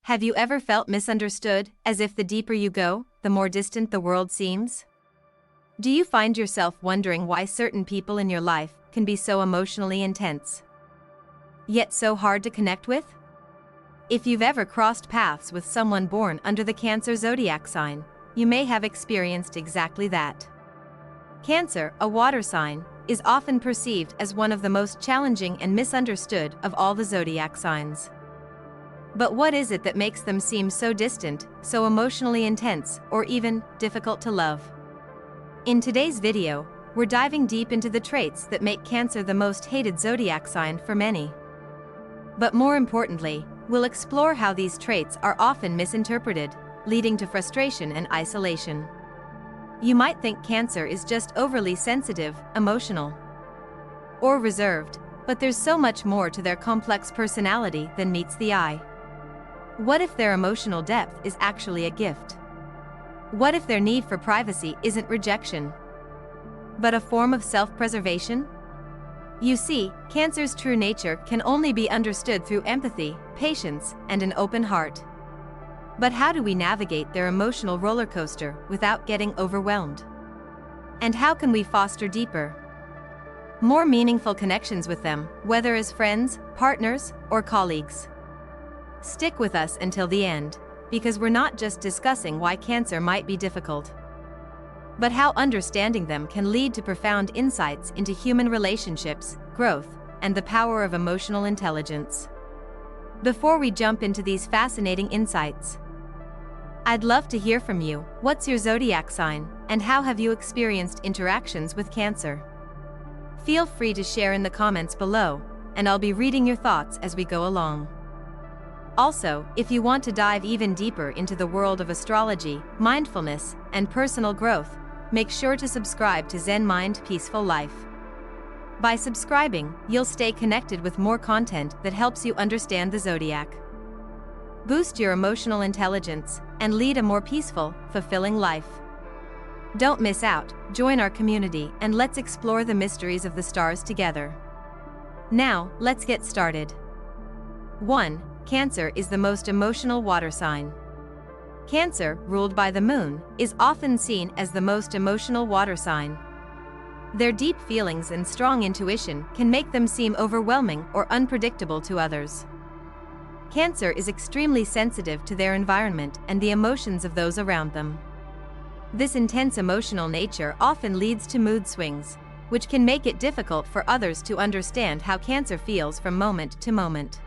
Have you ever felt misunderstood, as if the deeper you go, the more distant the world seems? Do you find yourself wondering why certain people in your life can be so emotionally intense, yet so hard to connect with? If you've ever crossed paths with someone born under the Cancer zodiac sign, you may have experienced exactly that. Cancer, a water sign, is often perceived as one of the most challenging and misunderstood of all the zodiac signs. But what is it that makes them seem so distant, so emotionally intense, or even difficult to love? In today's video, we're diving deep into the traits that make Cancer the most hated zodiac sign for many. But more importantly, we'll explore how these traits are often misinterpreted, leading to frustration and isolation. You might think Cancer is just overly sensitive, emotional, or reserved, but there's so much more to their complex personality than meets the eye. What if their emotional depth is actually a gift? What if their need for privacy isn't rejection, but a form of self-preservation? You see, Cancer's true nature can only be understood through empathy, patience, and an open heart. But how do we navigate their emotional roller coaster without getting overwhelmed? And how can we foster deeper, more meaningful connections with them, whether as friends, partners, or colleagues? Stick with us until the end, because we're not just discussing why Cancer might be difficult, but how understanding them can lead to profound insights into human relationships, growth, and the power of emotional intelligence. Before we jump into these fascinating insights, I'd love to hear from you. What's your zodiac sign, and how have you experienced interactions with Cancer? Feel free to share in the comments below, and I'll be reading your thoughts as we go along. Also, if you want to dive even deeper into the world of astrology, mindfulness, and personal growth, make sure to subscribe to Zen Mind Peaceful Life. By subscribing, you'll stay connected with more content that helps you understand the zodiac, boost your emotional intelligence, and lead a more peaceful, fulfilling life. Don't miss out, join our community, and let's explore the mysteries of the stars together. Now, let's get started. 1. Cancer is the most emotional water sign. Cancer, ruled by the moon, is often seen as the most emotional water sign. Their deep feelings and strong intuition can make them seem overwhelming or unpredictable to others. Cancer is extremely sensitive to their environment and the emotions of those around them. This intense emotional nature often leads to mood swings, which can make it difficult for others to understand how Cancer feels from moment to moment.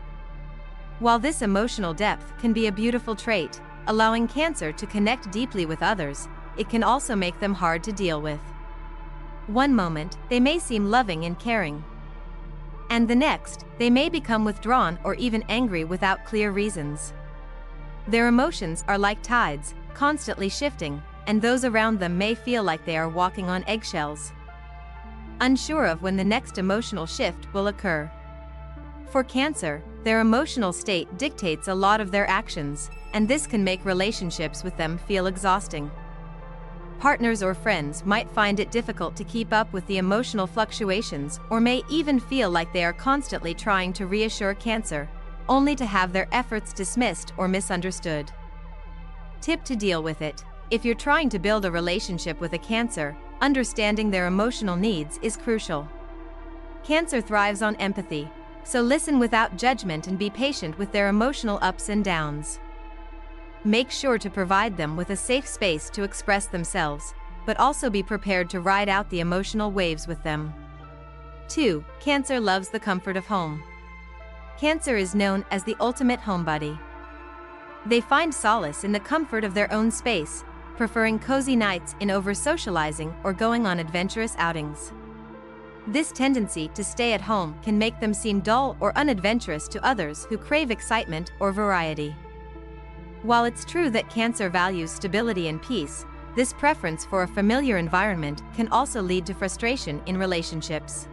While this emotional depth can be a beautiful trait, allowing Cancer to connect deeply with others, it can also make them hard to deal with. One moment, they may seem loving and caring, and the next, they may become withdrawn or even angry without clear reasons. Their emotions are like tides, constantly shifting, and those around them may feel like they are walking on eggshells, unsure of when the next emotional shift will occur. For Cancer, their emotional state dictates a lot of their actions, and this can make relationships with them feel exhausting. Partners or friends might find it difficult to keep up with the emotional fluctuations, or may even feel like they are constantly trying to reassure Cancer, only to have their efforts dismissed or misunderstood. Tip to deal with it: if you're trying to build a relationship with a Cancer, understanding their emotional needs is crucial. Cancer thrives on empathy, so listen without judgment and be patient with their emotional ups and downs. Make sure to provide them with a safe space to express themselves, but also be prepared to ride out the emotional waves with them. 2. Cancer loves the comfort of home. Cancer is known as the ultimate homebody. They find solace in the comfort of their own space, preferring cozy nights in over socializing or going on adventurous outings. This tendency to stay at home can make them seem dull or unadventurous to others who crave excitement or variety. While it's true that Cancer values stability and peace, this preference for a familiar environment can also lead to frustration in relationships.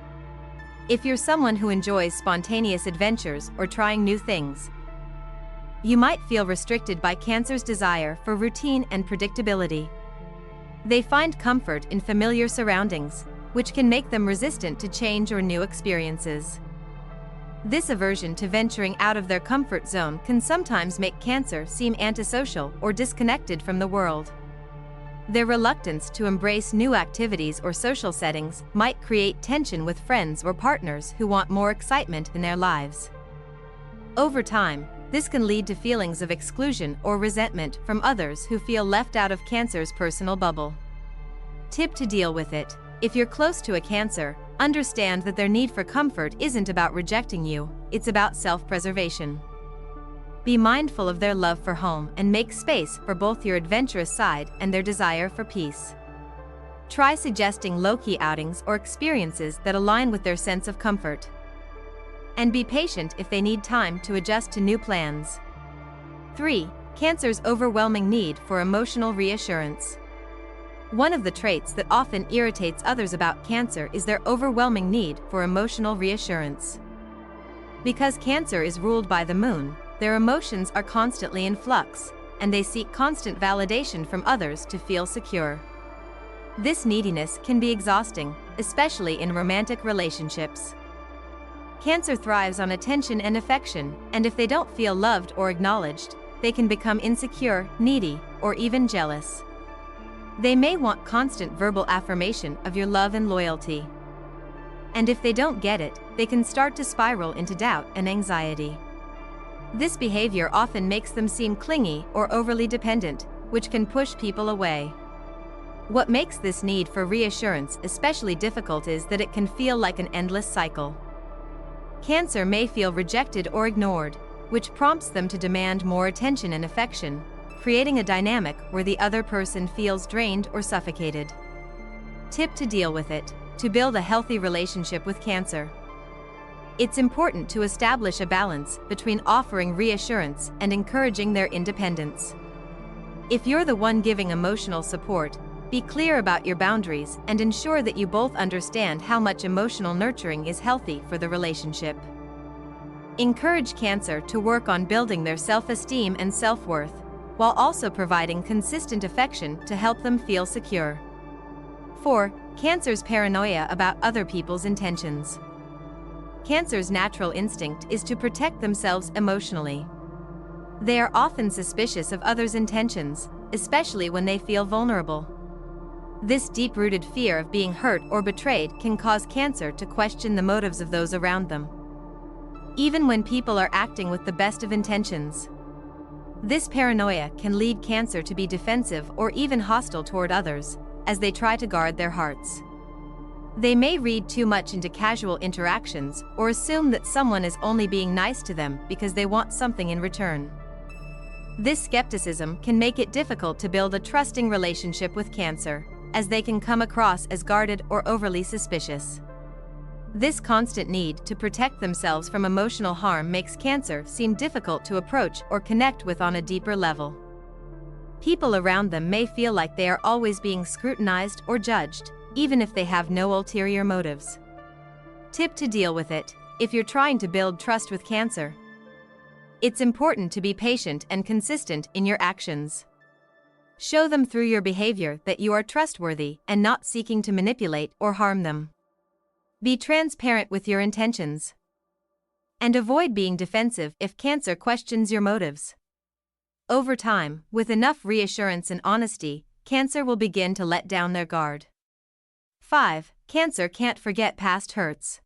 If you're someone who enjoys spontaneous adventures or trying new things, you might feel restricted by Cancer's desire for routine and predictability. They find comfort in familiar surroundings, which can make them resistant to change or new experiences. This aversion to venturing out of their comfort zone can sometimes make Cancer seem antisocial or disconnected from the world. Their reluctance to embrace new activities or social settings might create tension with friends or partners who want more excitement in their lives. Over time, this can lead to feelings of exclusion or resentment from others who feel left out of Cancer's personal bubble. Tip to deal with it: if you're close to a Cancer, understand that their need for comfort isn't about rejecting you, it's about self-preservation. Be mindful of their love for home and make space for both your adventurous side and their desire for peace. Try suggesting low-key outings or experiences that align with their sense of comfort. And be patient if they need time to adjust to new plans. 3. Cancer's overwhelming need for emotional reassurance. One of the traits that often irritates others about Cancer is their overwhelming need for emotional reassurance. Because Cancer is ruled by the moon, their emotions are constantly in flux, and they seek constant validation from others to feel secure. This neediness can be exhausting, especially in romantic relationships. Cancer thrives on attention and affection, and if they don't feel loved or acknowledged, they can become insecure, needy, or even jealous. They may want constant verbal affirmation of your love and loyalty. And if they don't get it, they can start to spiral into doubt and anxiety. This behavior often makes them seem clingy or overly dependent, which can push people away. What makes this need for reassurance especially difficult is that it can feel like an endless cycle. Cancer may feel rejected or ignored, which prompts them to demand more attention and affection, creating a dynamic where the other person feels drained or suffocated. Tip to deal with it: to build a healthy relationship with Cancer. It's important to establish a balance between offering reassurance and encouraging their independence. If you're the one giving emotional support, be clear about your boundaries and ensure that you both understand how much emotional nurturing is healthy for the relationship. Encourage Cancer to work on building their self-esteem and self-worth, while also providing consistent affection to help them feel secure. 4. Cancer's paranoia about other people's intentions. Cancer's natural instinct is to protect themselves emotionally. They are often suspicious of others' intentions, especially when they feel vulnerable. This deep-rooted fear of being hurt or betrayed can cause Cancer to question the motives of those around them, even when people are acting with the best of intentions. This paranoia can lead Cancer to be defensive or even hostile toward others, as they try to guard their hearts. They may read too much into casual interactions or assume that someone is only being nice to them because they want something in return. This skepticism can make it difficult to build a trusting relationship with Cancer, as they can come across as guarded or overly suspicious. This constant need to protect themselves from emotional harm makes Cancer seem difficult to approach or connect with on a deeper level. People around them may feel like they are always being scrutinized or judged, even if they have no ulterior motives. Tip to deal with it: if you're trying to build trust with Cancer, it's important to be patient and consistent in your actions. Show them through your behavior that you are trustworthy and not seeking to manipulate or harm them. Be transparent with your intentions. And avoid being defensive if Cancer questions your motives. Over time, with enough reassurance and honesty, Cancer will begin to let down their guard. 5. Cancer can't forget past hurts.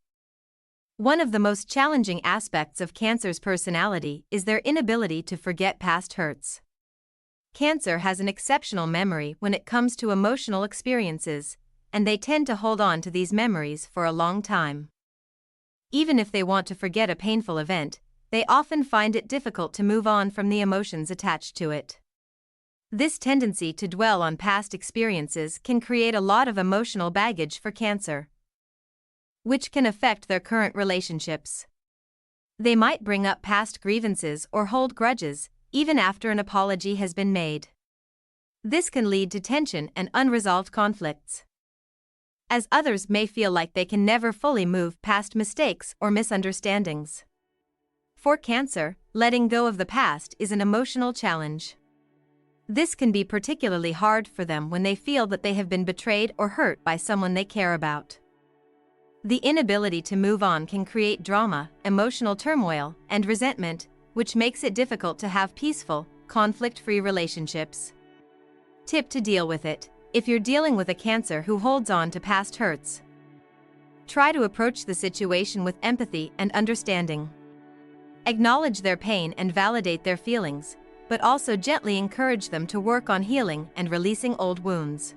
One of the most challenging aspects of Cancer's personality is their inability to forget past hurts. Cancer has an exceptional memory when it comes to emotional experiences, and they tend to hold on to these memories for a long time. Even if they want to forget a painful event, they often find it difficult to move on from the emotions attached to it. This tendency to dwell on past experiences can create a lot of emotional baggage for Cancer, which can affect their current relationships. They might bring up past grievances or hold grudges, even after an apology has been made. This can lead to tension and unresolved conflicts, as others may feel like they can never fully move past mistakes or misunderstandings. For Cancer, letting go of the past is an emotional challenge. This can be particularly hard for them when they feel that they have been betrayed or hurt by someone they care about. The inability to move on can create drama, emotional turmoil, and resentment, which makes it difficult to have peaceful, conflict-free relationships. Tip to deal with it: if you're dealing with a Cancer who holds on to past hurts, try to approach the situation with empathy and understanding. Acknowledge their pain and validate their feelings, but also gently encourage them to work on healing and releasing old wounds.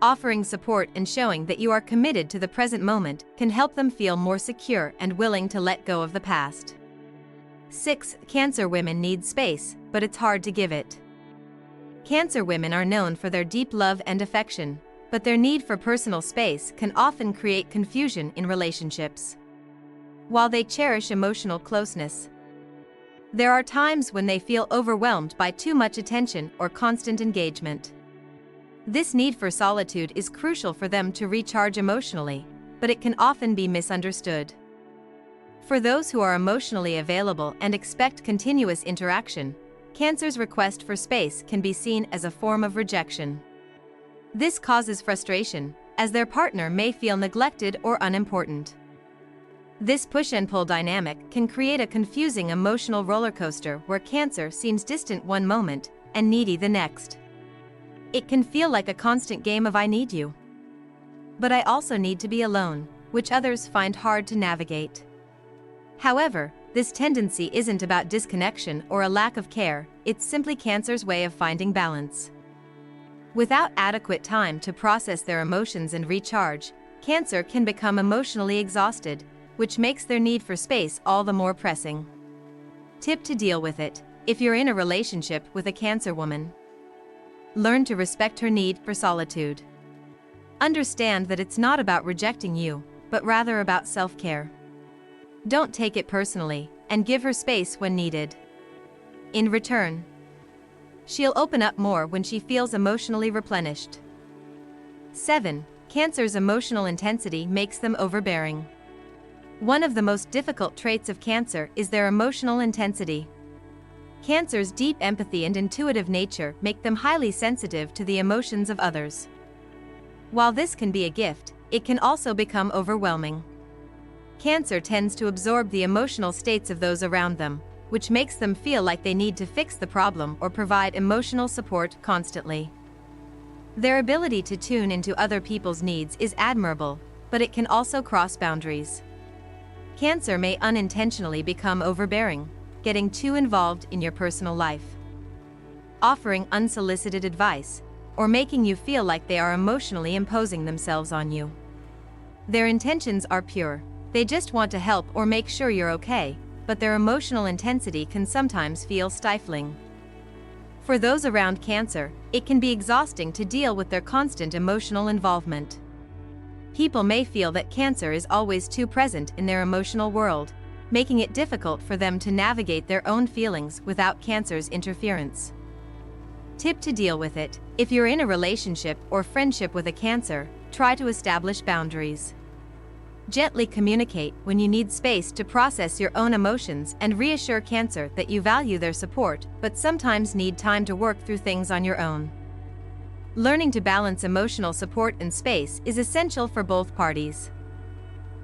Offering support and showing that you are committed to the present moment can help them feel more secure and willing to let go of the past. 6. Cancer women need space, but it's hard to give it. Cancer women are known for their deep love and affection, but their need for personal space can often create confusion in relationships. While they cherish emotional closeness, there are times when they feel overwhelmed by too much attention or constant engagement. This need for solitude is crucial for them to recharge emotionally, but it can often be misunderstood. For those who are emotionally available and expect continuous interaction, Cancer's request for space can be seen as a form of rejection. This causes frustration, as their partner may feel neglected or unimportant. This push and pull dynamic can create a confusing emotional roller coaster where Cancer seems distant one moment and needy the next. It can feel like a constant game of "I need you, but I also need to be alone," which others find hard to navigate. However, this tendency isn't about disconnection or a lack of care, it's simply Cancer's way of finding balance. Without adequate time to process their emotions and recharge, Cancer can become emotionally exhausted, which makes their need for space all the more pressing. Tip to deal with it: if you're in a relationship with a Cancer woman, learn to respect her need for solitude. Understand that it's not about rejecting you, but rather about self-care. Don't take it personally, and give her space when needed. In return, she'll open up more when she feels emotionally replenished. 7. Cancer's emotional intensity makes them overbearing. One of the most difficult traits of Cancer is their emotional intensity. Cancer's deep empathy and intuitive nature make them highly sensitive to the emotions of others. While this can be a gift, it can also become overwhelming. Cancer tends to absorb the emotional states of those around them, which makes them feel like they need to fix the problem or provide emotional support constantly. Their ability to tune into other people's needs is admirable, but it can also cross boundaries. Cancer may unintentionally become overbearing, getting too involved in your personal life, offering unsolicited advice, or making you feel like they are emotionally imposing themselves on you. Their intentions are pure. They just want to help or make sure you're okay, but their emotional intensity can sometimes feel stifling. For those around Cancer, it can be exhausting to deal with their constant emotional involvement. People may feel that Cancer is always too present in their emotional world, making it difficult for them to navigate their own feelings without Cancer's interference. Tip to deal with it: if you're in a relationship or friendship with a Cancer, try to establish boundaries. Gently communicate when you need space to process your own emotions and reassure Cancer that you value their support but sometimes need time to work through things on your own. Learning to balance emotional support and space is essential for both parties.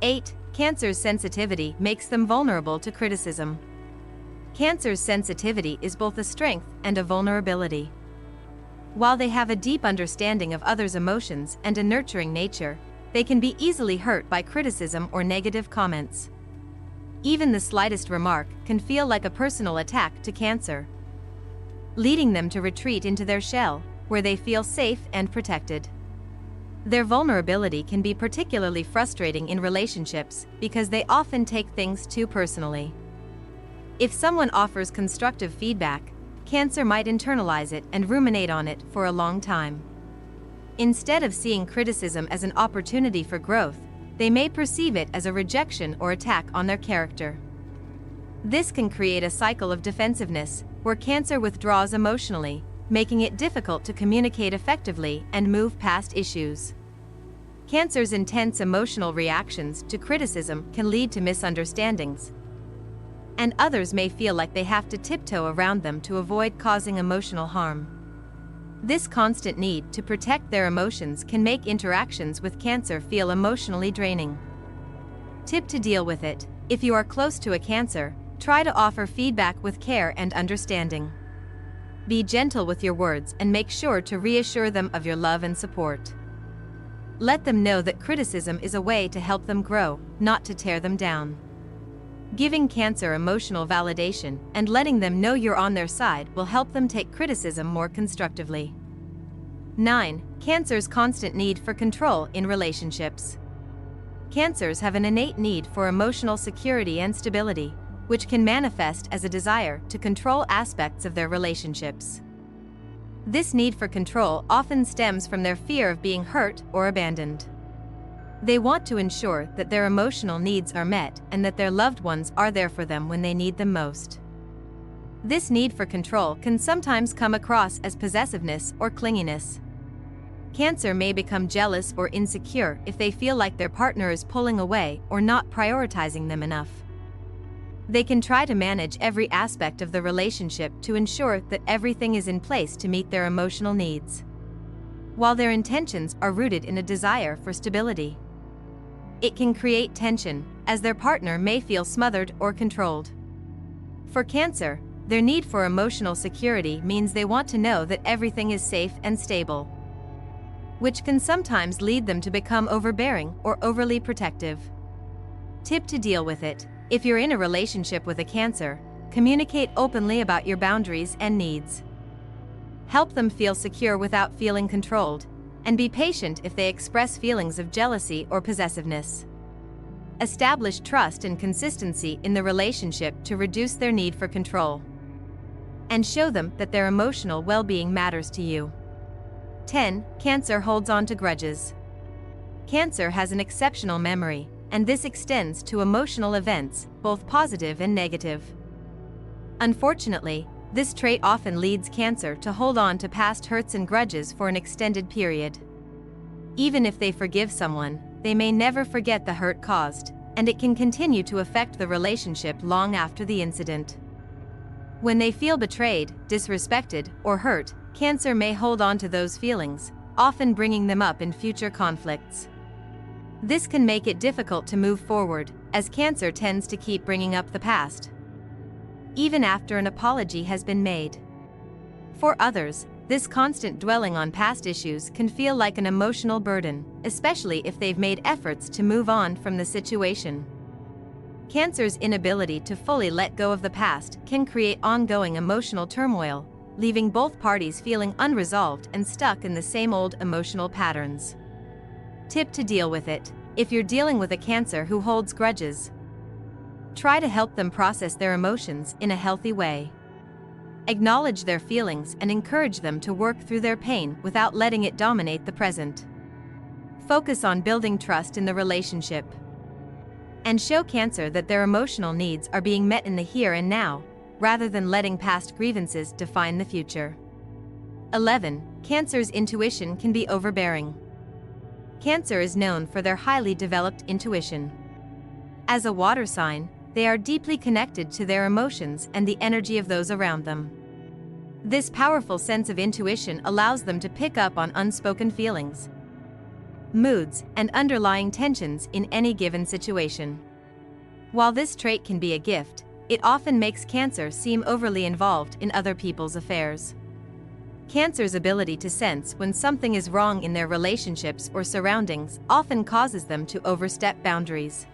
8. Cancer's sensitivity makes them vulnerable to criticism. Cancer's sensitivity is both a strength and a vulnerability. While they have a deep understanding of others' emotions and a nurturing nature, they can be easily hurt by criticism or negative comments. Even the slightest remark can feel like a personal attack to Cancer, leading them to retreat into their shell, where they feel safe and protected. Their vulnerability can be particularly frustrating in relationships because they often take things too personally. If someone offers constructive feedback, Cancer might internalize it and ruminate on it for a long time. Instead of seeing criticism as an opportunity for growth, they may perceive it as a rejection or attack on their character. This can create a cycle of defensiveness, where Cancer withdraws emotionally, making it difficult to communicate effectively and move past issues. Cancer's intense emotional reactions to criticism can lead to misunderstandings, and others may feel like they have to tiptoe around them to avoid causing emotional harm. This constant need to protect their emotions can make interactions with Cancer feel emotionally draining. Tip to deal with it: if you are close to a Cancer, try to offer feedback with care and understanding. Be gentle with your words and make sure to reassure them of your love and support. Let them know that criticism is a way to help them grow, not to tear them down. Giving Cancer emotional validation and letting them know you're on their side will help them take criticism more constructively. 9. Cancer's constant need for control in relationships. Cancers have an innate need for emotional security and stability, which can manifest as a desire to control aspects of their relationships. This need for control often stems from their fear of being hurt or abandoned. They want to ensure that their emotional needs are met and that their loved ones are there for them when they need them most. This need for control can sometimes come across as possessiveness or clinginess. Cancer may become jealous or insecure if they feel like their partner is pulling away or not prioritizing them enough. They can try to manage every aspect of the relationship to ensure that everything is in place to meet their emotional needs, while their intentions are rooted in a desire for stability. It can create tension, as their partner may feel smothered or controlled. For Cancer, their need for emotional security means they want to know that everything is safe and stable, which can sometimes lead them to become overbearing or overly protective. Tip to deal with it: if you're in a relationship with a Cancer, communicate openly about your boundaries and needs. Help them feel secure without feeling controlled, and be patient if they express feelings of jealousy or possessiveness. Establish trust and consistency in the relationship to reduce their need for control, and show them that their emotional well-being matters to you. 10. Cancer holds on to grudges. Cancer has an exceptional memory, and this extends to emotional events, both positive and negative. Unfortunately, this trait often leads Cancer to hold on to past hurts and grudges for an extended period. Even if they forgive someone, they may never forget the hurt caused, and it can continue to affect the relationship long after the incident. When they feel betrayed, disrespected, or hurt, Cancer may hold on to those feelings, often bringing them up in future conflicts. This can make it difficult to move forward, as Cancer tends to keep bringing up the past, even after an apology has been made. For others, this constant dwelling on past issues can feel like an emotional burden, especially if they've made efforts to move on from the situation. Cancer's inability to fully let go of the past can create ongoing emotional turmoil, leaving both parties feeling unresolved and stuck in the same old emotional patterns. Tip to deal with it: if you're dealing with a Cancer who holds grudges, try to help them process their emotions in a healthy way. Acknowledge their feelings and encourage them to work through their pain without letting it dominate the present. Focus on building trust in the relationship, and show Cancer that their emotional needs are being met in the here and now, rather than letting past grievances define the future. 11. Cancer's intuition can be overbearing. Cancer is known for their highly developed intuition. As a water sign, they are deeply connected to their emotions and the energy of those around them. This powerful sense of intuition allows them to pick up on unspoken feelings, moods, and underlying tensions in any given situation. While this trait can be a gift, it often makes Cancer seem overly involved in other people's affairs. Cancer's ability to sense when something is wrong in their relationships or surroundings often causes them to overstep boundaries.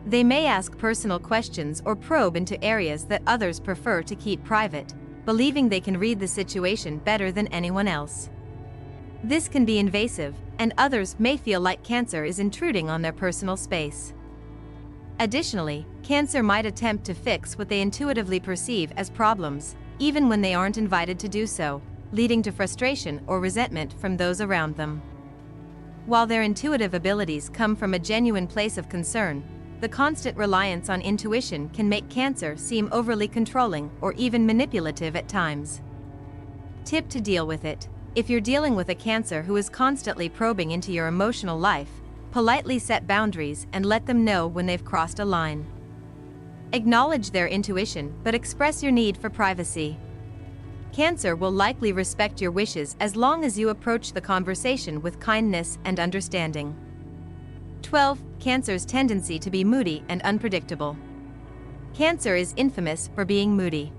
They may ask personal questions or probe into areas that others prefer to keep private, believing they can read the situation better than anyone else. This can be invasive, and others may feel like Cancer is intruding on their personal space. Additionally, Cancer might attempt to fix what they intuitively perceive as problems, even when they aren't invited to do so, leading to frustration or resentment from those around them. While their intuitive abilities come from a genuine place of concern, the constant reliance on intuition can make Cancer seem overly controlling or even manipulative at times. Tip to deal with it: if you're dealing with a Cancer who is constantly probing into your emotional life, politely set boundaries and let them know when they've crossed a line. Acknowledge their intuition but express your need for privacy. Cancer will likely respect your wishes as long as you approach the conversation with kindness and understanding. 12. Cancer's tendency to be moody and unpredictable. Cancer is infamous for being moody.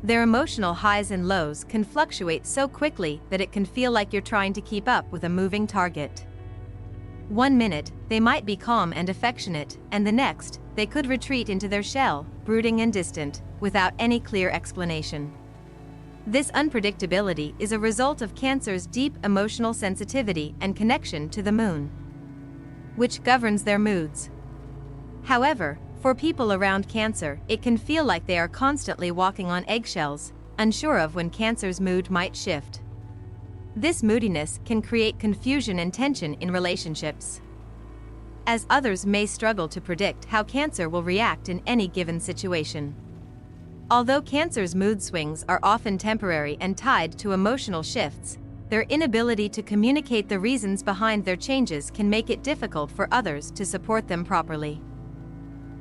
Their emotional highs and lows can fluctuate so quickly that it can feel like you're trying to keep up with a moving target. One minute, they might be calm and affectionate, and the next, they could retreat into their shell, brooding and distant, without any clear explanation. This unpredictability is a result of Cancer's deep emotional sensitivity and connection to the moon, which governs their moods. However, for people around Cancer, it can feel like they are constantly walking on eggshells, unsure of when Cancer's mood might shift. This moodiness can create confusion and tension in relationships, as others may struggle to predict how Cancer will react in any given situation. Although Cancer's mood swings are often temporary and tied to emotional shifts, their inability to communicate the reasons behind their changes can make it difficult for others to support them properly.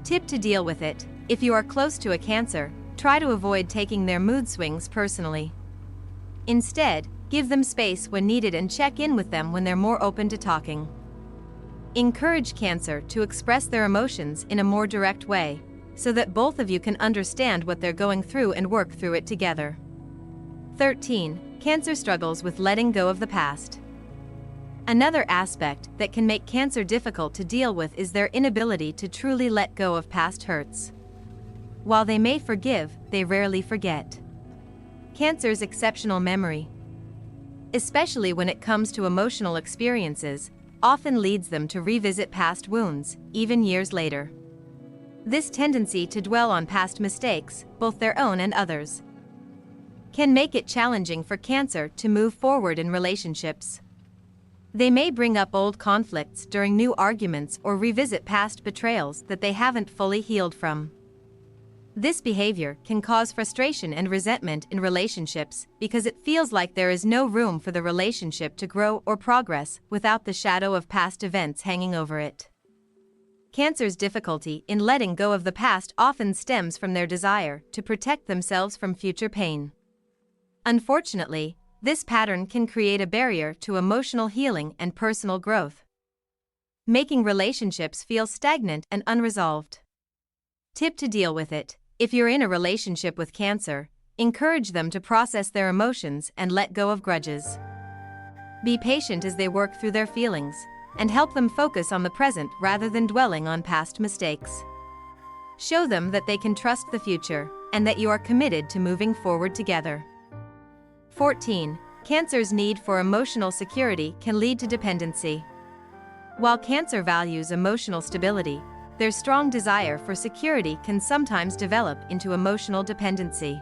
Tip to deal with it: if you are close to a Cancer, try to avoid taking their mood swings personally. Instead, give them space when needed and check in with them when they're more open to talking. Encourage Cancer to express their emotions in a more direct way, so that both of you can understand what they're going through and work through it together. 13. Cancer struggles with letting go of the past. Another aspect that can make Cancer difficult to deal with is their inability to truly let go of past hurts. While they may forgive, they rarely forget. Cancer's exceptional memory, especially when it comes to emotional experiences, often leads them to revisit past wounds, even years later. This tendency to dwell on past mistakes, both their own and others, can make it challenging for Cancer to move forward in relationships. They may bring up old conflicts during new arguments or revisit past betrayals that they haven't fully healed from. This behavior can cause frustration and resentment in relationships because it feels like there is no room for the relationship to grow or progress without the shadow of past events hanging over it. Cancer's difficulty in letting go of the past often stems from their desire to protect themselves from future pain. Unfortunately, this pattern can create a barrier to emotional healing and personal growth, making relationships feel stagnant and unresolved. Tip to deal with it: if you're in a relationship with Cancer, encourage them to process their emotions and let go of grudges. Be patient as they work through their feelings, and help them focus on the present rather than dwelling on past mistakes. Show them that they can trust the future, and that you are committed to moving forward together. 14. Cancer's need for emotional security can lead to dependency. While Cancer values emotional stability, their strong desire for security can sometimes develop into emotional dependency.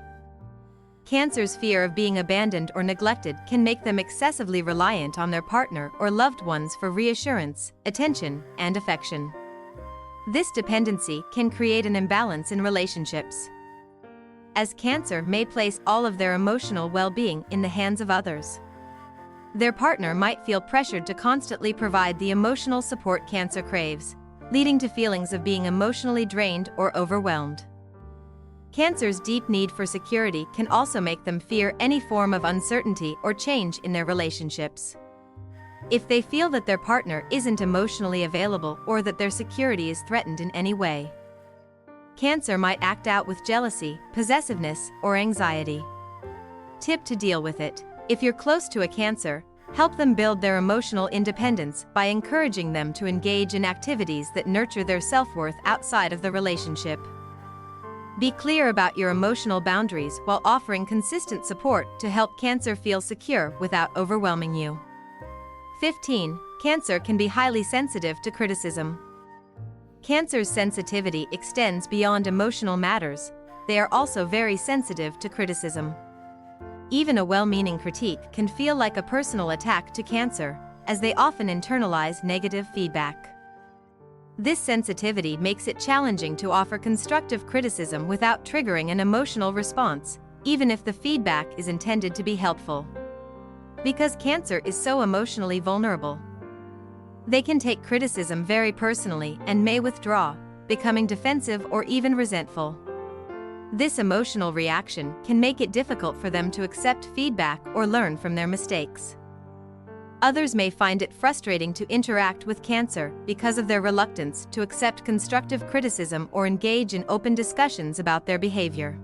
Cancer's fear of being abandoned or neglected can make them excessively reliant on their partner or loved ones for reassurance, attention, and affection. This dependency can create an imbalance in relationships, as Cancer may place all of their emotional well-being in the hands of others. Their partner might feel pressured to constantly provide the emotional support Cancer craves, leading to feelings of being emotionally drained or overwhelmed. Cancer's deep need for security can also make them fear any form of uncertainty or change in their relationships. If they feel that their partner isn't emotionally available or that their security is threatened in any way, Cancer might act out with jealousy, possessiveness, or anxiety. Tip to deal with it: if you're close to a Cancer, help them build their emotional independence by encouraging them to engage in activities that nurture their self-worth outside of the relationship. Be clear about your emotional boundaries while offering consistent support to help Cancer feel secure without overwhelming you. 15. Cancer can be highly sensitive to criticism. Cancer's sensitivity extends beyond emotional matters. They are also very sensitive to criticism. Even a well-meaning critique can feel like a personal attack to Cancer, as they often internalize negative feedback. This sensitivity makes it challenging to offer constructive criticism without triggering an emotional response, even if the feedback is intended to be helpful. Because Cancer is so emotionally vulnerable, they can take criticism very personally and may withdraw, becoming defensive or even resentful. This emotional reaction can make it difficult for them to accept feedback or learn from their mistakes. Others may find it frustrating to interact with Cancer because of their reluctance to accept constructive criticism or engage in open discussions about their behavior.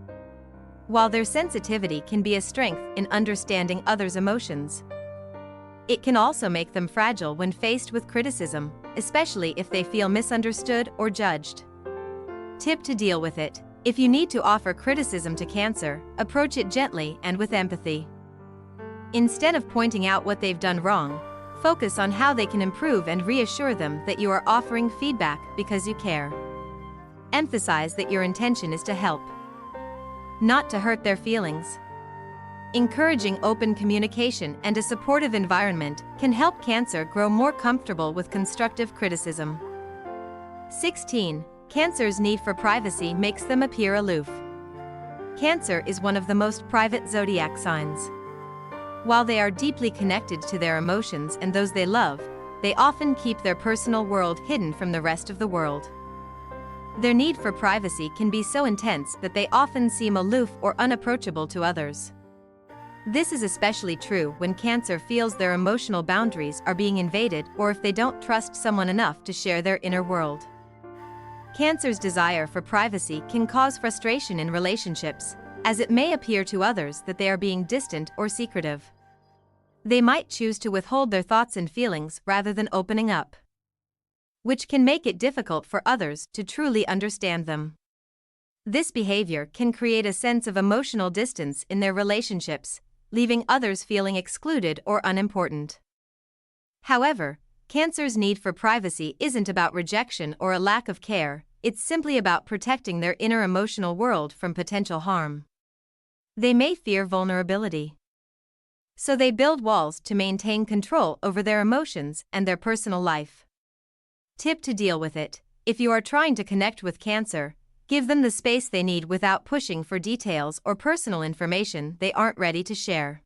While their sensitivity can be a strength in understanding others' emotions, it can also make them fragile when faced with criticism, especially if they feel misunderstood or judged. Tip to deal with it: if you need to offer criticism to Cancer, approach it gently and with empathy. Instead of pointing out what they've done wrong, focus on how they can improve and reassure them that you are offering feedback because you care. Emphasize that your intention is to help, not to hurt their feelings. Encouraging open communication and a supportive environment can help Cancer grow more comfortable with constructive criticism. 16. Cancer's need for privacy makes them appear aloof. Cancer is one of the most private zodiac signs. While they are deeply connected to their emotions and those they love, they often keep their personal world hidden from the rest of the world. Their need for privacy can be so intense that they often seem aloof or unapproachable to others. This is especially true when Cancer feels their emotional boundaries are being invaded or if they don't trust someone enough to share their inner world. Cancer's desire for privacy can cause frustration in relationships, as it may appear to others that they are being distant or secretive. They might choose to withhold their thoughts and feelings rather than opening up, which can make it difficult for others to truly understand them. This behavior can create a sense of emotional distance in their relationships, leaving others feeling excluded or unimportant. However, Cancer's need for privacy isn't about rejection or a lack of care, it's simply about protecting their inner emotional world from potential harm. They may fear vulnerability, so they build walls to maintain control over their emotions and their personal life. Tip to deal with it: if you are trying to connect with Cancer, give them the space they need without pushing for details or personal information they aren't ready to share.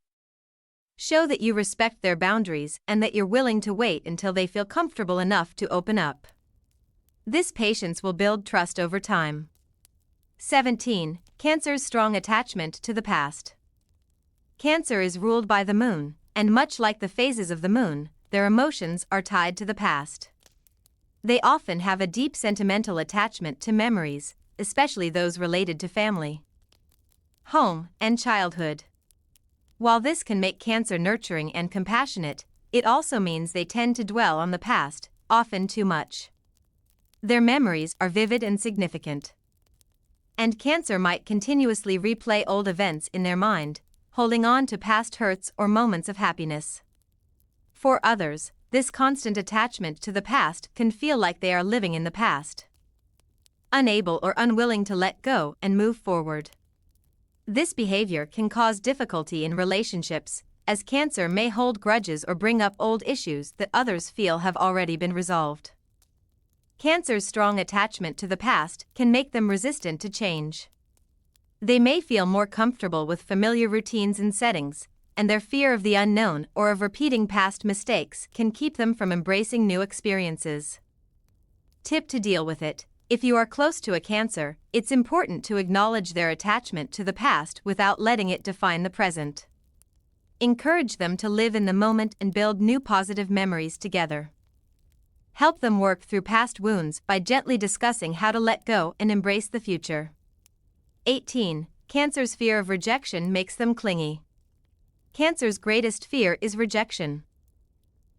Show that you respect their boundaries and that you're willing to wait until they feel comfortable enough to open up. This patience will build trust over time. 17. Cancer's strong attachment to the past. Cancer is ruled by the moon, and much like the phases of the moon, their emotions are tied to the past. They often have a deep sentimental attachment to memories, especially those related to family, home, and childhood. While this can make Cancer nurturing and compassionate, it also means they tend to dwell on the past, often too much. Their memories are vivid and significant, and Cancer might continuously replay old events in their mind, holding on to past hurts or moments of happiness. For others, this constant attachment to the past can feel like they are living in the past, unable or unwilling to let go and move forward. This behavior can cause difficulty in relationships, as Cancer may hold grudges or bring up old issues that others feel have already been resolved. Cancer's strong attachment to the past can make them resistant to change. They may feel more comfortable with familiar routines and settings, and their fear of the unknown or of repeating past mistakes can keep them from embracing new experiences. Tip to deal with it: if you are close to a Cancer, it's important to acknowledge their attachment to the past without letting it define the present. Encourage them to live in the moment and build new positive memories together. Help them work through past wounds by gently discussing how to let go and embrace the future. 18. Cancer's fear of rejection makes them clingy. Cancer's greatest fear is rejection,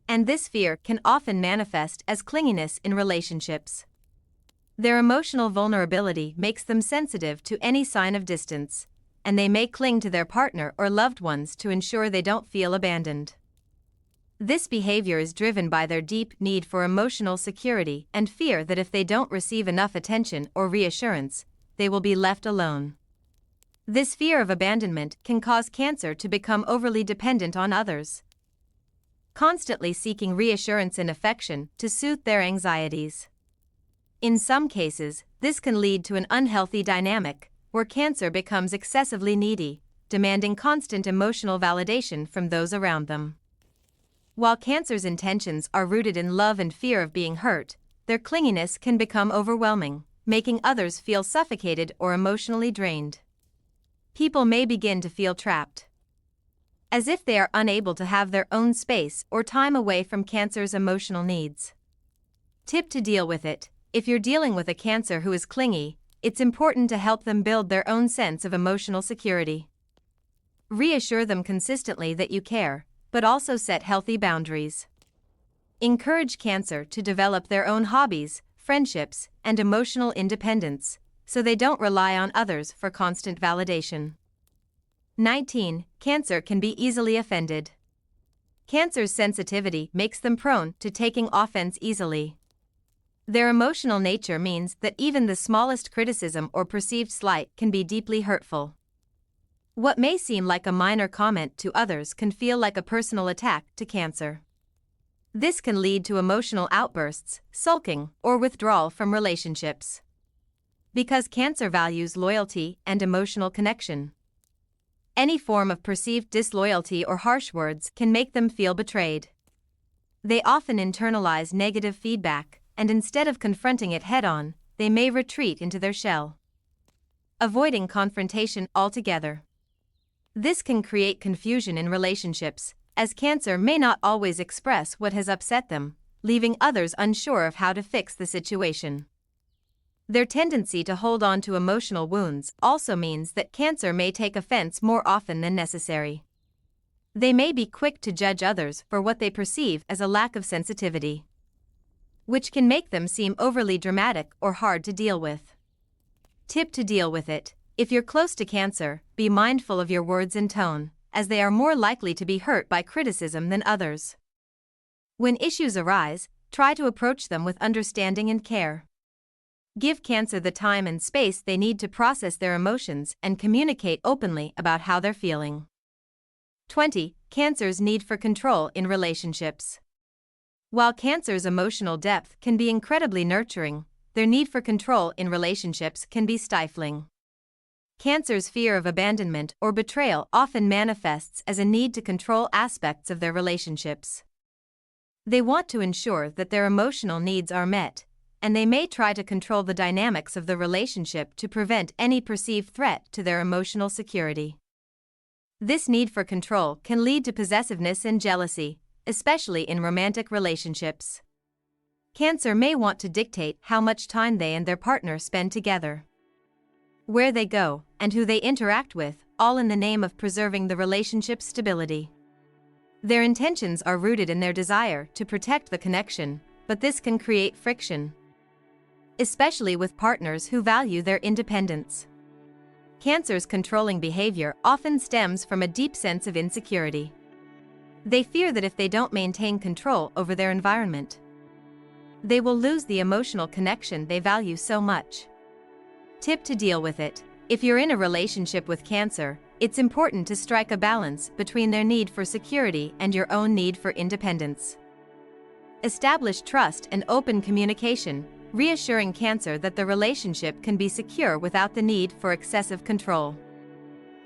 and this fear can often manifest as clinginess in relationships. Their emotional vulnerability makes them sensitive to any sign of distance, and they may cling to their partner or loved ones to ensure they don't feel abandoned. This behavior is driven by their deep need for emotional security and fear that if they don't receive enough attention or reassurance, they will be left alone. This fear of abandonment can cause Cancer to become overly dependent on others, constantly seeking reassurance and affection to soothe their anxieties. In some cases, this can lead to an unhealthy dynamic, where Cancer becomes excessively needy, demanding constant emotional validation from those around them. While Cancer's intentions are rooted in love and fear of being hurt, their clinginess can become overwhelming, making others feel suffocated or emotionally drained. People may begin to feel trapped, as if they are unable to have their own space or time away from Cancer's emotional needs. Tip to deal with it: if you're dealing with a Cancer who is clingy, it's important to help them build their own sense of emotional security. Reassure them consistently that you care, but also set healthy boundaries. Encourage Cancer to develop their own hobbies, friendships, and emotional independence, so they don't rely on others for constant validation. 19. Cancer can be easily offended. Cancer's sensitivity makes them prone to taking offense easily. Their emotional nature means that even the smallest criticism or perceived slight can be deeply hurtful. What may seem like a minor comment to others can feel like a personal attack to Cancer. This can lead to emotional outbursts, sulking, or withdrawal from relationships. Because Cancer values loyalty and emotional connection, any form of perceived disloyalty or harsh words can make them feel betrayed. They often internalize negative feedback, and instead of confronting it head-on, they may retreat into their shell, avoiding confrontation altogether. This can create confusion in relationships, as Cancer may not always express what has upset them, leaving others unsure of how to fix the situation. Their tendency to hold on to emotional wounds also means that Cancer may take offense more often than necessary. They may be quick to judge others for what they perceive as a lack of sensitivity, which can make them seem overly dramatic or hard to deal with. Tip to deal with it: if you're close to Cancer, be mindful of your words and tone, as they are more likely to be hurt by criticism than others. When issues arise, try to approach them with understanding and care. Give Cancer the time and space they need to process their emotions and communicate openly about how they're feeling. 20. Cancer's need for control in relationships. While Cancer's emotional depth can be incredibly nurturing, their need for control in relationships can be stifling. Cancer's fear of abandonment or betrayal often manifests as a need to control aspects of their relationships. They want to ensure that their emotional needs are met, and they may try to control the dynamics of the relationship to prevent any perceived threat to their emotional security. This need for control can lead to possessiveness and jealousy, especially in romantic relationships. Cancer may want to dictate how much time they and their partner spend together, where they go, and who they interact with, all in the name of preserving the relationship's stability. Their intentions are rooted in their desire to protect the connection, but this can create friction, especially with partners who value their independence. Cancer's controlling behavior often stems from a deep sense of insecurity. They fear that if they don't maintain control over their environment, they will lose the emotional connection they value so much. Tip to deal with it: if you're in a relationship with Cancer, it's important to strike a balance between their need for security and your own need for independence. Establish trust and open communication, reassuring Cancer that the relationship can be secure without the need for excessive control.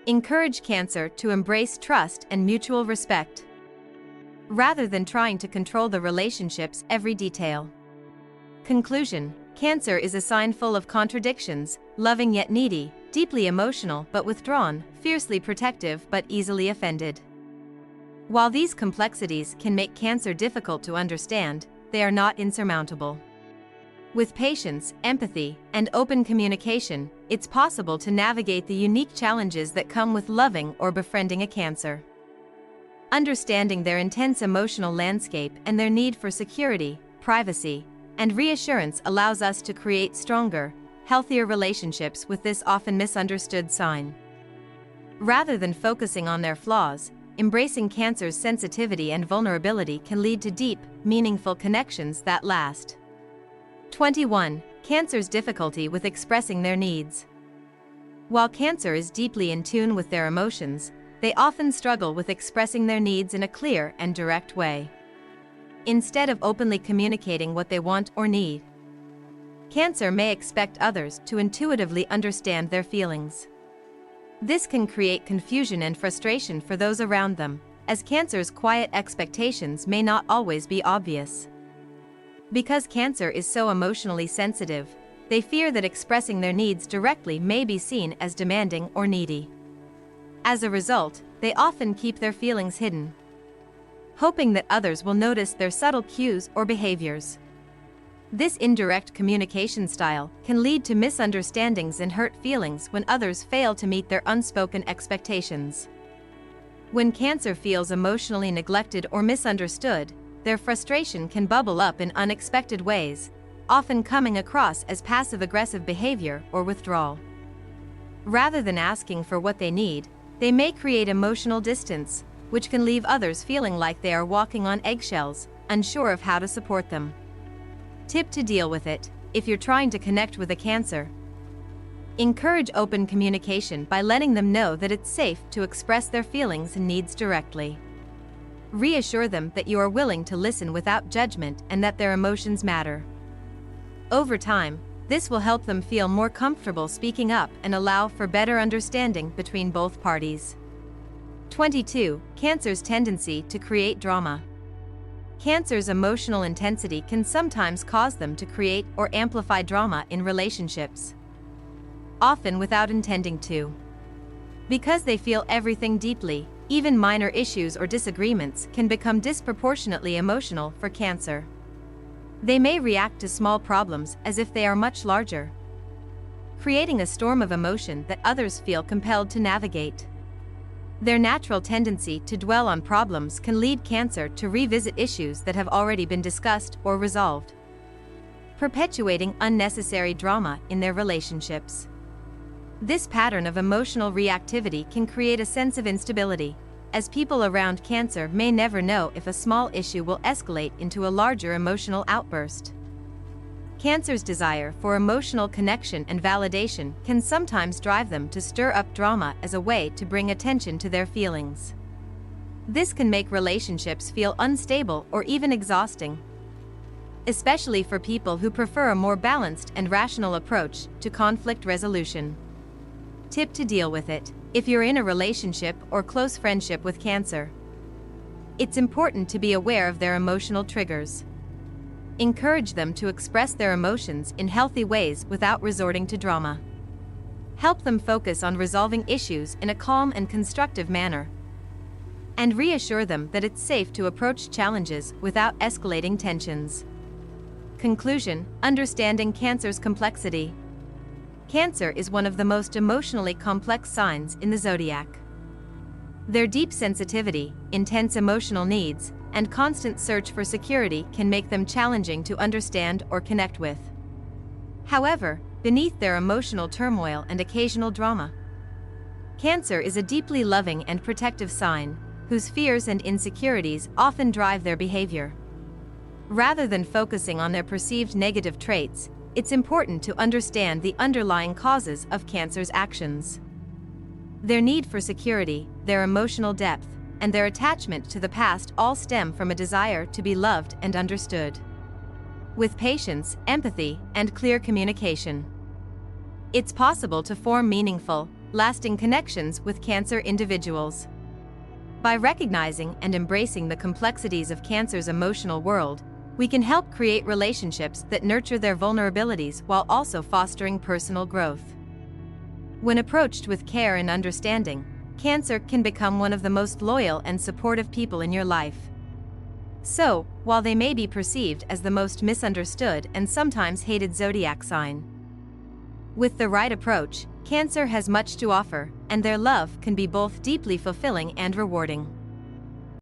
Encourage Cancer to embrace trust and mutual respect, rather than trying to control the relationship's every detail. Conclusion: Cancer is a sign full of contradictions, loving yet needy, deeply emotional but withdrawn, fiercely protective but easily offended. While these complexities can make Cancer difficult to understand, they are not insurmountable. With patience, empathy, and open communication, it's possible to navigate the unique challenges that come with loving or befriending a Cancer. Understanding their intense emotional landscape and their need for security, privacy, and reassurance allows us to create stronger, healthier relationships with this often misunderstood sign. Rather than focusing on their flaws, embracing Cancer's sensitivity and vulnerability can lead to deep, meaningful connections that last. 21. Cancer's difficulty with expressing their needs. While Cancer is deeply in tune with their emotions, they often struggle with expressing their needs in a clear and direct way. Instead of openly communicating what they want or need, Cancer may expect others to intuitively understand their feelings. This can create confusion and frustration for those around them, as Cancer's quiet expectations may not always be obvious. Because Cancer is so emotionally sensitive, they fear that expressing their needs directly may be seen as demanding or needy. As a result, they often keep their feelings hidden, hoping that others will notice their subtle cues or behaviors. This indirect communication style can lead to misunderstandings and hurt feelings when others fail to meet their unspoken expectations. When Cancer feels emotionally neglected or misunderstood, their frustration can bubble up in unexpected ways, often coming across as passive-aggressive behavior or withdrawal. Rather than asking for what they need, they may create emotional distance, which can leave others feeling like they are walking on eggshells, unsure of how to support them. Tip to deal with it: if you're trying to connect with a Cancer, encourage open communication by letting them know that it's safe to express their feelings and needs directly. Reassure them that you are willing to listen without judgment and that their emotions matter. Over time, this will help them feel more comfortable speaking up and allow for better understanding between both parties. 22. Cancer's tendency to create drama. Cancer's emotional intensity can sometimes cause them to create or amplify drama in relationships, often without intending to. Because they feel everything deeply, even minor issues or disagreements can become disproportionately emotional for Cancer. They may react to small problems as if they are much larger, creating a storm of emotion that others feel compelled to navigate. Their natural tendency to dwell on problems can lead Cancer to revisit issues that have already been discussed or resolved, perpetuating unnecessary drama in their relationships. This pattern of emotional reactivity can create a sense of instability, as people around Cancer may never know if a small issue will escalate into a larger emotional outburst. Cancer's desire for emotional connection and validation can sometimes drive them to stir up drama as a way to bring attention to their feelings. This can make relationships feel unstable or even exhausting, especially for people who prefer a more balanced and rational approach to conflict resolution. Tip to deal with it: if you're in a relationship or close friendship with Cancer, it's important to be aware of their emotional triggers. Encourage them to express their emotions in healthy ways without resorting to drama. Help them focus on resolving issues in a calm and constructive manner, and reassure them that it's safe to approach challenges without escalating tensions. Conclusion: understanding Cancer's complexity. Cancer is one of the most emotionally complex signs in the zodiac. Their deep sensitivity, intense emotional needs, and constant search for security can make them challenging to understand or connect with. However, beneath their emotional turmoil and occasional drama, Cancer is a deeply loving and protective sign, whose fears and insecurities often drive their behavior. Rather than focusing on their perceived negative traits, it's important to understand the underlying causes of Cancer's actions. Their need for security, their emotional depth, and their attachment to the past all stem from a desire to be loved and understood. With patience, empathy, and clear communication, it's possible to form meaningful, lasting connections with Cancer individuals. By recognizing and embracing the complexities of Cancer's emotional world, we can help create relationships that nurture their vulnerabilities while also fostering personal growth. When approached with care and understanding, Cancer can become one of the most loyal and supportive people in your life. So, while they may be perceived as the most misunderstood and sometimes hated zodiac sign, with the right approach, Cancer has much to offer, and their love can be both deeply fulfilling and rewarding.